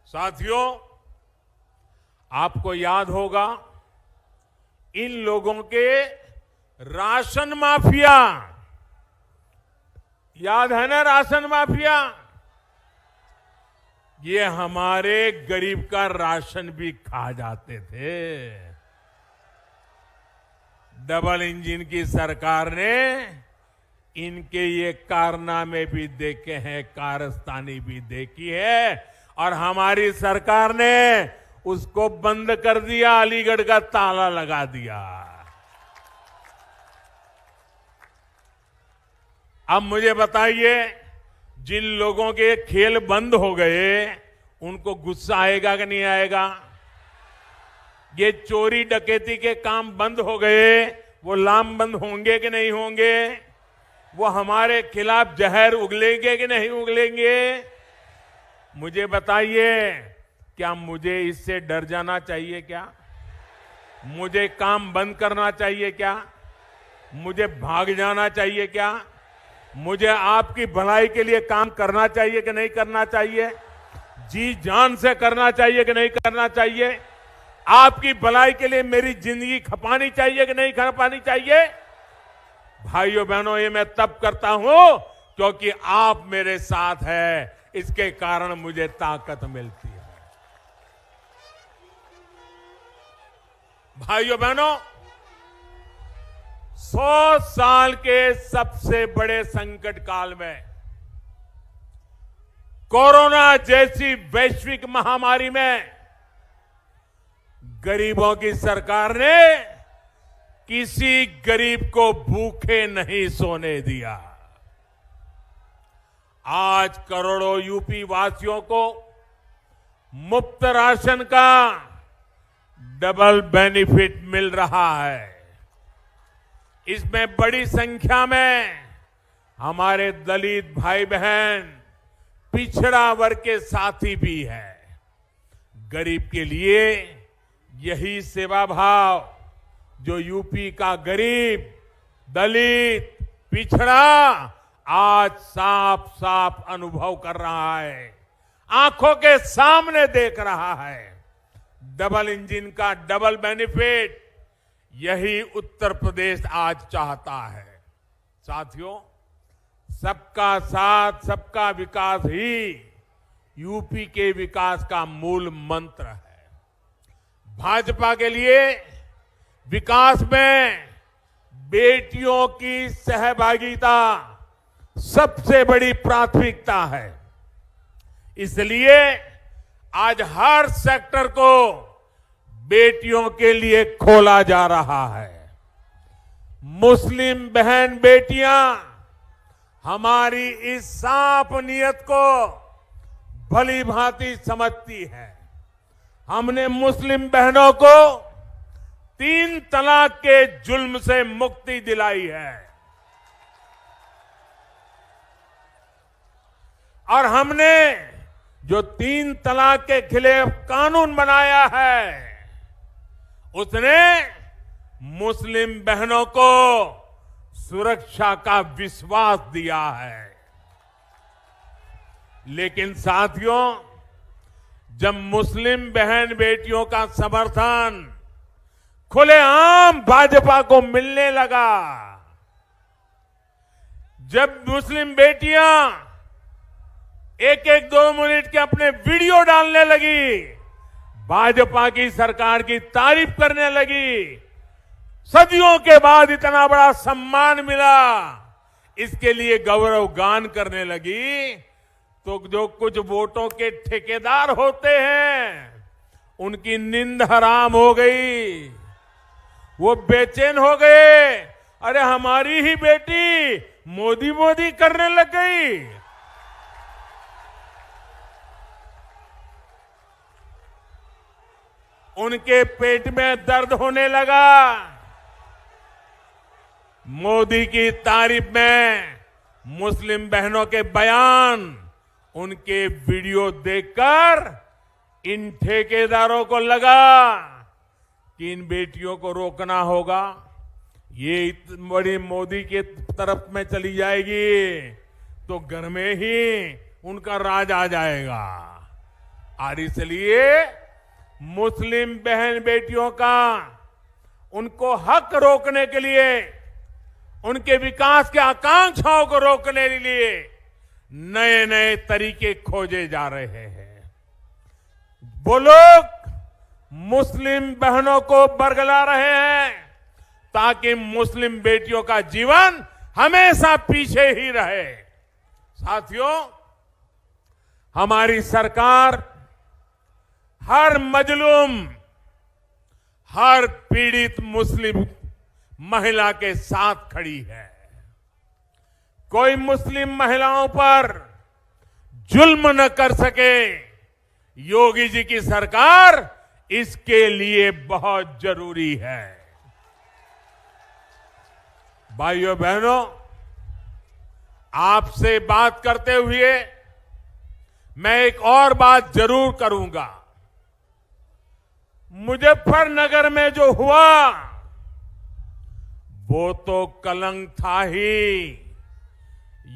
साथियों, आपको याद होगा, इन लोगों के राशन माफिया, याद है ना राशन माफिया, ये हमारे गरीब का राशन भी खा जाते थे। डबल इंजन की सरकार ने इनके ये कारनामे भी देखे हैं, कारस्तानी भी देखी है, और हमारी सरकार ने उसको बंद कर दिया, अलीगढ़ का ताला लगा दिया। अब मुझे बताइए, जिन लोगों के खेल बंद हो गए, उनको गुस्सा आएगा कि नहीं आएगा? ये चोरी डकैती के काम बंद हो गए, वो लामबंद होंगे कि नहीं होंगे? वो हमारे खिलाफ जहर उगलेंगे कि नहीं उगलेंगे? मुझे बताइए, क्या मुझे इससे डर जाना चाहिए क्या? मुझे काम बंद करना चाहिए क्या? मुझे भाग जाना चाहिए क्या? मुझे आपकी भलाई के लिए काम करना चाहिए कि नहीं करना चाहिए? जी जान से करना चाहिए कि नहीं करना चाहिए? आपकी भलाई के लिए मेरी जिंदगी खपानी चाहिए कि नहीं खपानी चाहिए? भाइयों बहनों, ये मैं तब करता हूं क्योंकि आप मेरे साथ हैं, इसके कारण मुझे ताकत मिलती है। भाइयों बहनों, 100 साल के सबसे बड़े संकट काल में, कोरोना जैसी वैश्विक महामारी में, गरीबों की सरकार ने किसी गरीब को भूखे नहीं सोने दिया। आज करोड़ों यूपी वासियों को मुफ्त राशन का डबल बेनिफिट मिल रहा है। इसमें बड़ी संख्या में हमारे दलित भाई बहन, पिछड़ा वर्ग के साथी भी हैं। गरीब के लिए यही सेवा भाव जो यूपी का गरीब, दलित, पिछड़ा आज साफ साफ अनुभव कर रहा है, आंखों के सामने देख रहा है। डबल इंजन का डबल बेनिफिट यही उत्तर प्रदेश आज चाहता है। साथियों, सबका साथ, सबका विकास ही यूपी के विकास का मूल मंत्र है। भाजपा के लिए विकास में बेटियों की सहभागिता सबसे बड़ी प्राथमिकता है। इसलिए आज हर सेक्टर को बेटियों के लिए खोला जा रहा है। मुस्लिम बहन बेटियां हमारी इस साफ नीयत को भली भांति समझती है। हमने मुस्लिम बहनों को 3 तलाक के जुल्म से मुक्ति दिलाई है, और हमने जो 3 तलाक के खिलाफ कानून बनाया है, उसने मुस्लिम बहनों को सुरक्षा का विश्वास दिया है। लेकिन साथियों, जब मुस्लिम बहन बेटियों का समर्थन खुलेआम भाजपा को मिलने लगा, जब मुस्लिम बेटियां एक एक 2 मिनट के अपने वीडियो डालने लगी, भाजपा की सरकार की तारीफ करने लगी, सदियों के बाद इतना बड़ा सम्मान मिला, इसके लिए गौरव गान करने लगी, तो जो कुछ वोटों के ठेकेदार होते हैं उनकी नींद हराम हो गई, वो बेचैन हो गए। अरे हमारी ही बेटी मोदी मोदी करने लग गई। उनके पेट में दर्द होने लगा। मोदी की तारीफ में मुस्लिम बहनों के बयान, उनके वीडियो देखकर इन ठेकेदारों को लगा कि इन बेटियों को रोकना होगा, ये बड़ी मोदी के तरफ में चली जाएगी तो घर में ही उनका राज आ जाएगा। और इसलिए मुस्लिम बहन बेटियों का उनको हक रोकने के लिए, उनके विकास के आकांक्षाओं को रोकने के लिए नए नए तरीके खोजे जा रहे हैं। वो लोग मुस्लिम बहनों को बरगला रहे हैं ताकि मुस्लिम बेटियों का जीवन हमेशा पीछे ही रहे। साथियों, हमारी सरकार हर मजलूम, हर पीड़ित मुस्लिम महिला के साथ खड़ी है। कोई मुस्लिम महिलाओं पर जुल्म न कर सके, योगी जी की सरकार इसके लिए बहुत जरूरी है। भाइयों बहनों, आपसे बात करते हुए मैं एक और बात जरूर करूंगा। मुजफ्फरनगर में जो हुआ वो तो कलंक था ही,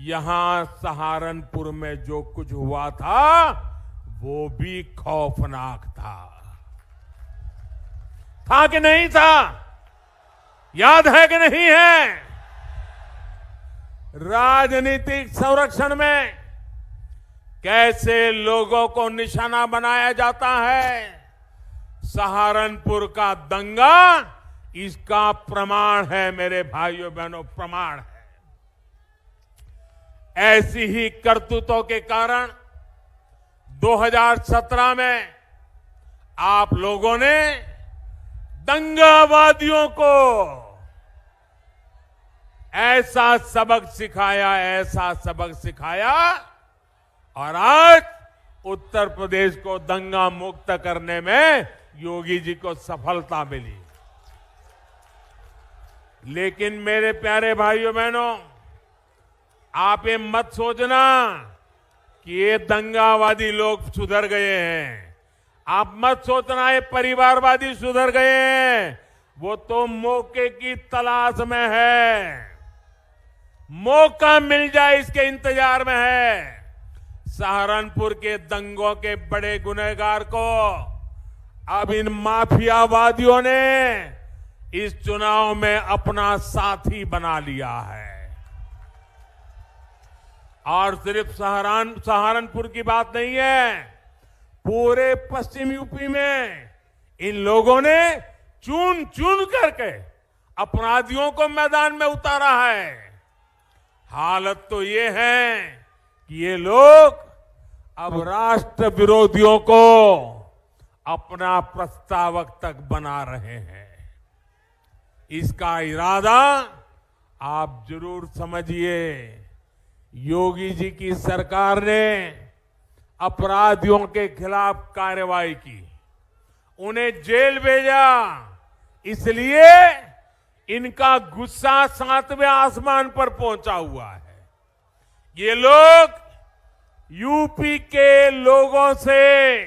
यहां सहारनपुर में जो कुछ हुआ था वो भी खौफनाक था कि नहीं था? याद है कि नहीं है? राजनीतिक संरक्षण में कैसे लोगों को निशाना बनाया जाता है, सहारनपुर का दंगा इसका प्रमाण है मेरे भाइयों बहनों, प्रमाण है। ऐसी ही करतूतों के कारण 2017 में आप लोगों ने दंगावादियों को ऐसा सबक सिखाया और आज उत्तर प्रदेश को दंगा मुक्त करने में योगी जी को सफलता मिली। लेकिन मेरे प्यारे भाइयों बहनों, आप ये मत सोचना कि ये दंगावादी लोग सुधर गए हैं। आप मत सोचना ये परिवारवादी सुधर गए हैं। वो तो मौके की तलाश में है, मौका मिल जाए इसके इंतजार में है। सहारनपुर के दंगों के बड़े गुनहगार को अब इन माफियावादियों ने इस चुनाव में अपना साथी बना लिया है। और सिर्फ सहारनपुर की बात नहीं है, पूरे पश्चिम यूपी में इन लोगों ने चुन चुन करके अपराधियों को मैदान में उतारा है। हालत तो ये है कि ये लोग अब राष्ट्र विरोधियों को अपना प्रस्तावक तक बना रहे हैं। इसका इरादा आप जरूर समझिए। योगी जी की सरकार ने अपराधियों के खिलाफ कार्रवाई की, उन्हें जेल भेजा, इसलिए इनका गुस्सा 7वें आसमान पर पहुंचा हुआ है। ये लोग यूपी के लोगों से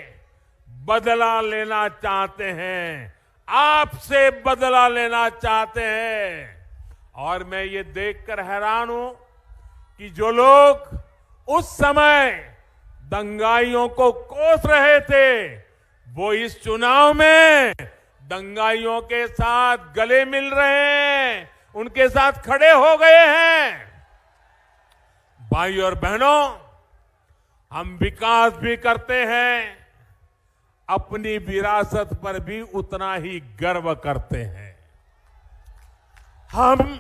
बदला लेना चाहते हैं, आपसे बदला लेना चाहते हैं। और मैं ये देखकर हैरान हूं कि जो लोग उस समय दंगाइयों को कोस रहे थे, वो इस चुनाव में दंगाइयों के साथ गले मिल रहे हैं, उनके साथ खड़े हो गए हैं। भाई और बहनों, हम विकास भी करते हैं, अपनी विरासत पर भी उतना ही गर्व करते हैं। हम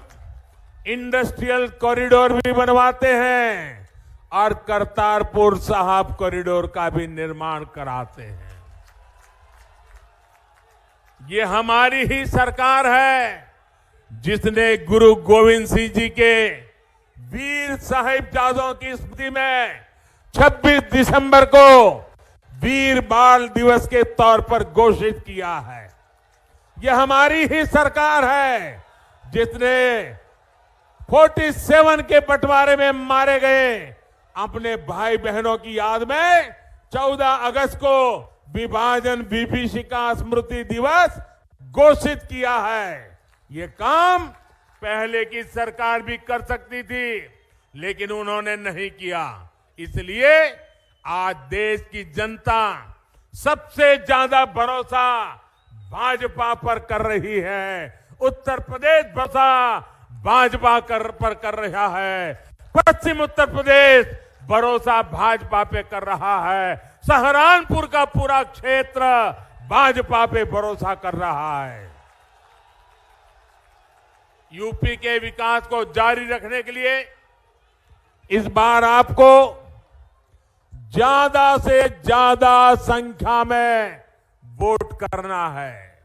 इंडस्ट्रियल कॉरिडोर भी बनवाते हैं और करतारपुर साहिब कॉरिडोर का भी निर्माण कराते हैं। ये हमारी ही सरकार है जिसने गुरु गोविंद सिंह जी के वीर साहिबजादों की स्मृति में 26 दिसंबर को वीर बाल दिवस के तौर पर घोषित किया है। यह हमारी ही सरकार है जिसने 47 के बंटवारे में मारे गए अपने भाई बहनों की याद में 14 अगस्त को विभाजन विभीषिका स्मृति दिवस घोषित किया है। ये काम पहले की सरकार भी कर सकती थी, लेकिन उन्होंने नहीं किया। इसलिए आज देश की जनता सबसे ज्यादा भरोसा भाजपा पर कर रही है। उत्तर प्रदेश भरोसा भाजपा पर कर रहा है, पश्चिम उत्तर प्रदेश भरोसा भाजपा पे कर रहा है, सहारनपुर का पूरा क्षेत्र भाजपा पे भरोसा कर रहा है। यूपी के विकास को जारी रखने के लिए इस बार आपको ज्यादा से ज्यादा संख्या में वोट करना है।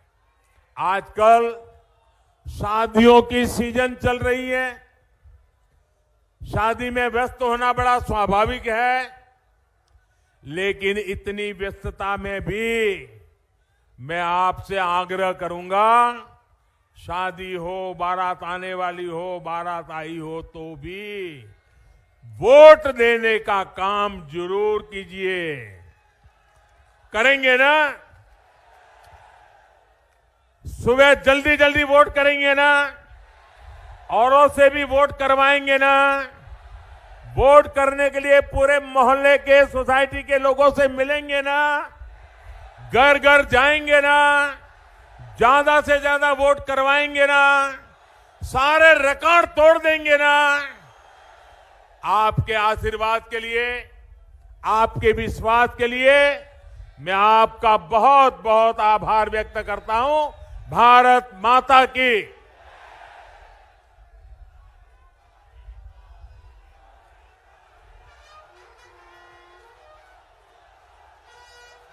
आजकल शादियों की सीजन चल रही है, शादी में व्यस्त होना बड़ा स्वाभाविक है, लेकिन इतनी व्यस्तता में भी मैं आपसे आग्रह करूंगा, शादी हो, बारात आने वाली हो, बारात आई हो, तो भी वोट देने का काम जरूर कीजिए। करेंगे ना? सुबह जल्दी जल्दी वोट करेंगे ना? औरों से भी वोट करवाएंगे ना? वोट करने के लिए पूरे मोहल्ले के, सोसाइटी के लोगों से मिलेंगे ना? घर घर जाएंगे ना? ज्यादा से ज्यादा वोट करवाएंगे ना? सारे रिकॉर्ड तोड़ देंगे ना? आपके आशीर्वाद के लिए, आपके विश्वास के लिए मैं आपका बहुत बहुत आभार व्यक्त करता हूं। भारत माता की